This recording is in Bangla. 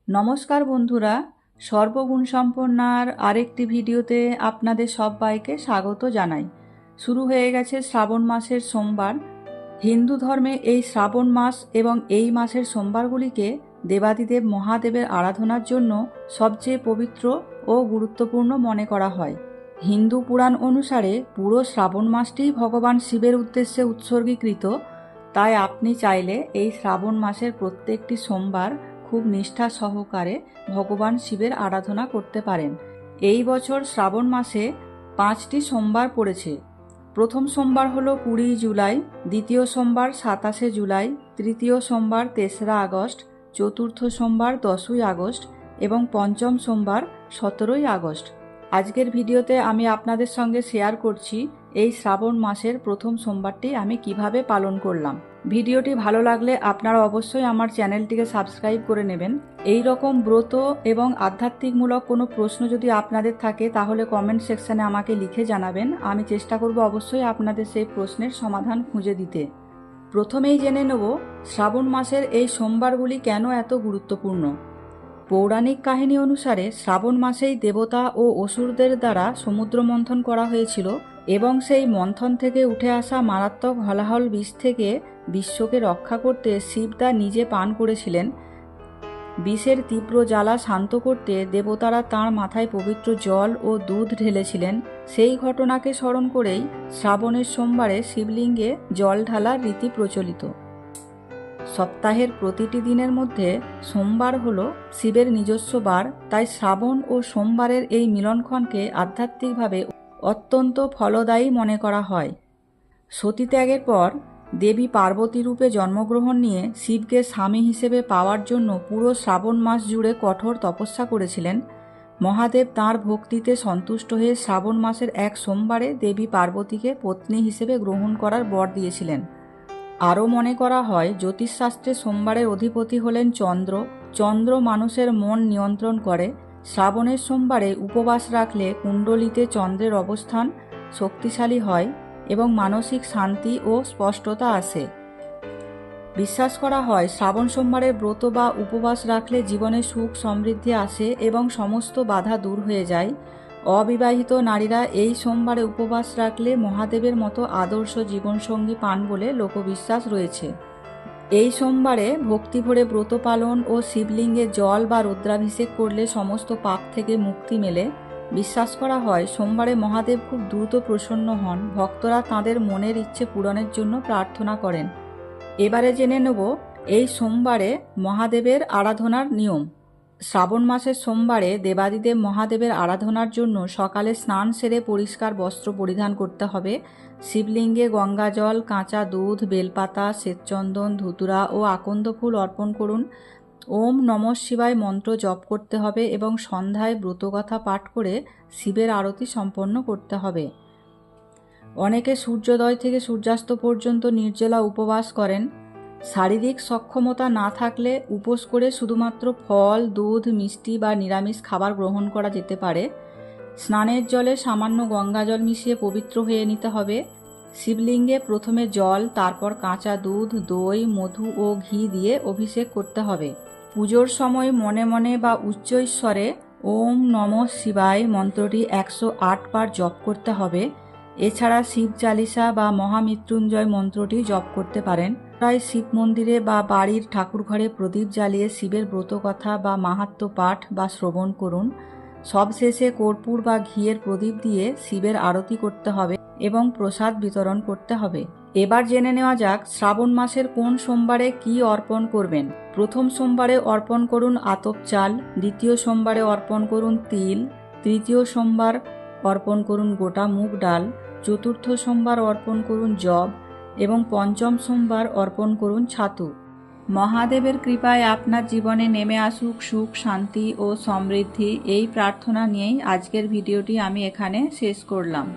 নমস্কার বন্ধুরা, সর্বগুণ সম্পন্নার আরেকটি ভিডিওতে আপনাদের সবাইকে স্বাগত জানাই। শুরু হয়ে গেছে শ্রাবণ মাসের সোমবার। হিন্দু ধর্মে এই শ্রাবণ মাস এবং এই মাসের সোমবারগুলিকে দেবাদিদেব মহাদেবের আরাধনার জন্য সবচেয়ে পবিত্র ও গুরুত্বপূর্ণ মনে করা হয়। হিন্দু পুরাণ অনুসারে পুরো শ্রাবণ মাসটিই ভগবান শিবের উদ্দেশ্যে উৎসর্গীকৃত। তাই আপনি চাইলে এই শ্রাবণ মাসের প্রত্যেকটি সোমবার খুব নিষ্ঠা সহকারে ভগবান শিবের আরাধনা করতে পারেন। এই বছর শ্রাবণ মাসে 5টি সোমবার পড়েছে। প্রথম সোমবার হলো 20 জুলাই, দ্বিতীয় সোমবার 27 জুলাই, তৃতীয় সোমবার 3রা আগস্ট, চতুর্থ সোমবার 10ই আগস্ট এবং পঞ্চম সোমবার 17ই আগস্ট। আজকের ভিডিওতে আমি আপনাদের সঙ্গে শেয়ার করছি এই শ্রাবণ মাসের প্রথম সোমবারটি আমি কিভাবে পালন করলাম। ভিডিওটি ভালো লাগলে আপনারা অবশ্যই আমার চ্যানেলটিকে সাবস্ক্রাইব করে নেবেন। এই রকম ব্রত এবং আধ্যাত্মিকমূলক কোনো প্রশ্ন যদি আপনাদের থাকে তাহলে কমেন্ট সেকশনে আমাকে লিখে জানাবেন। আমি চেষ্টা করব অবশ্যই আপনাদের সেই প্রশ্নের সমাধান খুঁজে দিতে। প্রথমেই জেনে নেব শ্রাবণ মাসের এই সোমবারগুলি কেন এত গুরুত্বপূর্ণ। পৌরাণিক কাহিনী অনুসারে শ্রাবণ মাসেই দেবতা ও অসুরদের দ্বারা সমুদ্র মন্থন করা হয়েছিল এবং সেই মন্থন থেকে উঠে আসা মারাত্মক হলাহল বিষ থেকে বিশ্বকে রক্ষা করতে শিব তা নিজে পান করেছিলেন। বিষের তীব্র জ্বালা শান্ত করতে দেবতারা তাঁর মাথায় পবিত্র জল ও দুধ ঢেলেছিলেন। সেই ঘটনাকে স্মরণ করেই শ্রাবণের সোমবারে শিবলিঙ্গে জল ঢালার রীতি প্রচলিত। সপ্তাহের প্রতিটি দিনের মধ্যে সোমবার হল শিবের নিজস্ব বার, তাই শ্রাবণ ও সোমবারের এই মিলনক্ষণকে আধ্যাত্মিকভাবে অত্যন্ত ফলদায়ী মনে করা হয়। সতীত্যাগের পর দেবী পার্বতী রূপে জন্মগ্রহণ নিয়ে শিবকে স্বামী হিসেবে পাওয়ার জন্য পুরো শ্রাবণ মাস জুড়ে কঠোর তপস্যা করেছিলেন। মহাদেব তাঁর ভক্তিতে সন্তুষ্ট হয়ে শ্রাবণ মাসের এক সোমবারে দেবী পার্বতীকে পত্নী হিসেবে গ্রহণ করার বর দিয়েছিলেন। আরও মনে করা হয় জ্যোতিষশাস্ত্রে সোমবারের অধিপতি হলেন চন্দ্র। চন্দ্র মানুষের মন নিয়ন্ত্রণ করে। শ্রাবণের সোমবারে উপবাস রাখলে কুণ্ডলিতে চন্দ্রের অবস্থান শক্তিশালী হয় এবং মানসিক শান্তি ও স্পষ্টতা আসে। বিশ্বাস করা হয় শ্রাবণ সোমবারের ব্রত বা উপবাস রাখলে জীবনে সুখ সমৃদ্ধি আসে এবং সমস্ত বাধা দূর হয়ে যায়। অবিবাহিত নারীরা এই সোমবারে উপবাস রাখলে মহাদেবের মতো আদর্শ জীবনসঙ্গী পান বলে লোকবিশ্বাস রয়েছে। এই সোমবারে ভক্তি ভরে ব্রত পালন ও শিবলিঙ্গে জল বা রুদ্রাভিষেক করলে সমস্ত পাপ থেকে মুক্তি মেলে। বিশ্বাস করা হয় সোমবারে মহাদেব খুব দ্রুত প্রসন্ন হন। ভক্তরা তাঁদের মনের ইচ্ছে পূরণের জন্য প্রার্থনা করেন। এবারে জেনে নেব এই সোমবারে মহাদেবের আরাধনার নিয়ম। শ্রাবণ মাসের সোমবারে দেবাদিদেব মহাদেবের আরাধনার জন্য সকালে স্নান সেরে পরিষ্কার বস্ত্র পরিধান করতে হবে। শিবলিঙ্গে গঙ্গাজল, কাঁচা দুধ, বেলপাতা, শ্বেতচন্দন, ধুতুরা ও আকন্দ ফুল অর্পণ করুন। ওম নমঃ শিবায় মন্ত্র জপ করতে হবে এবং সন্ধ্যায় ব্রতকথা পাঠ করে শিবের আরতি সম্পন্ন করতে হবে। অনেকে সূর্যোদয় থেকে সূর্যাস্ত পর্যন্ত নির্জলা উপবাস করেন। শারীরিক সক্ষমতা না থাকলে উপোস করে শুধুমাত্র ফল, দুধ, মিষ্টি বা নিরামিষ খাবার গ্রহণ করা যেতে পারে। স্নানের জলে সামান্য গঙ্গাজল মিশিয়ে পবিত্র হয়ে নিতে হবে। শিবলিঙ্গে প্রথমে জল, তারপর কাঁচা দুধ, দই, মধু ও ঘি দিয়ে অভিষেক করতে হবে। পুজোর সময় মনে মনে বা উচ্চৈঃস্বরে ওম নমঃ শিবায় মন্ত্রটি 108 বার জপ করতে হবে। এছাড়া শিব চালিসা বা মহামৃত্যুঞ্জয় মন্ত্রটি জপ করতে পারেন। প্রায় শিব মন্দিরে বা বাড়ির ঠাকুরঘরে প্রদীপ জ্বালিয়ে শিবের ব্রতকথা বা মাহাত্ম্য পাঠ বা শ্রবণ করুন। সবশেষে কর্পূর বা ঘিয়ের প্রদীপ দিয়ে শিবের আরতি করতে হবে এবং প্রসাদ বিতরণ করতে হবে। এবার জেনে নেওয়া যাক শ্রাবণ মাসের কোন সোমবারে কি অর্পণ করবেন। প্রথম সোমবারে অর্পণ করুন আতপ চাল, দ্বিতীয় সোমবারে অর্পণ করুন তিল, তৃতীয় সোমবার অর্পণ করুন গোটা মুগ ডাল, চতুর্থ সোমবার অর্পণ করুন যব এবং পঞ্চম সোমবার অর্পণ করুন ছাতু। মহাদেবের কৃপায় আপনার জীবনে নেমে আসুক সুখ, শান্তি ও সমৃদ্ধি। এই প্রার্থনা নিয়েই আজকের ভিডিওটি আমি এখানে শেষ করলাম।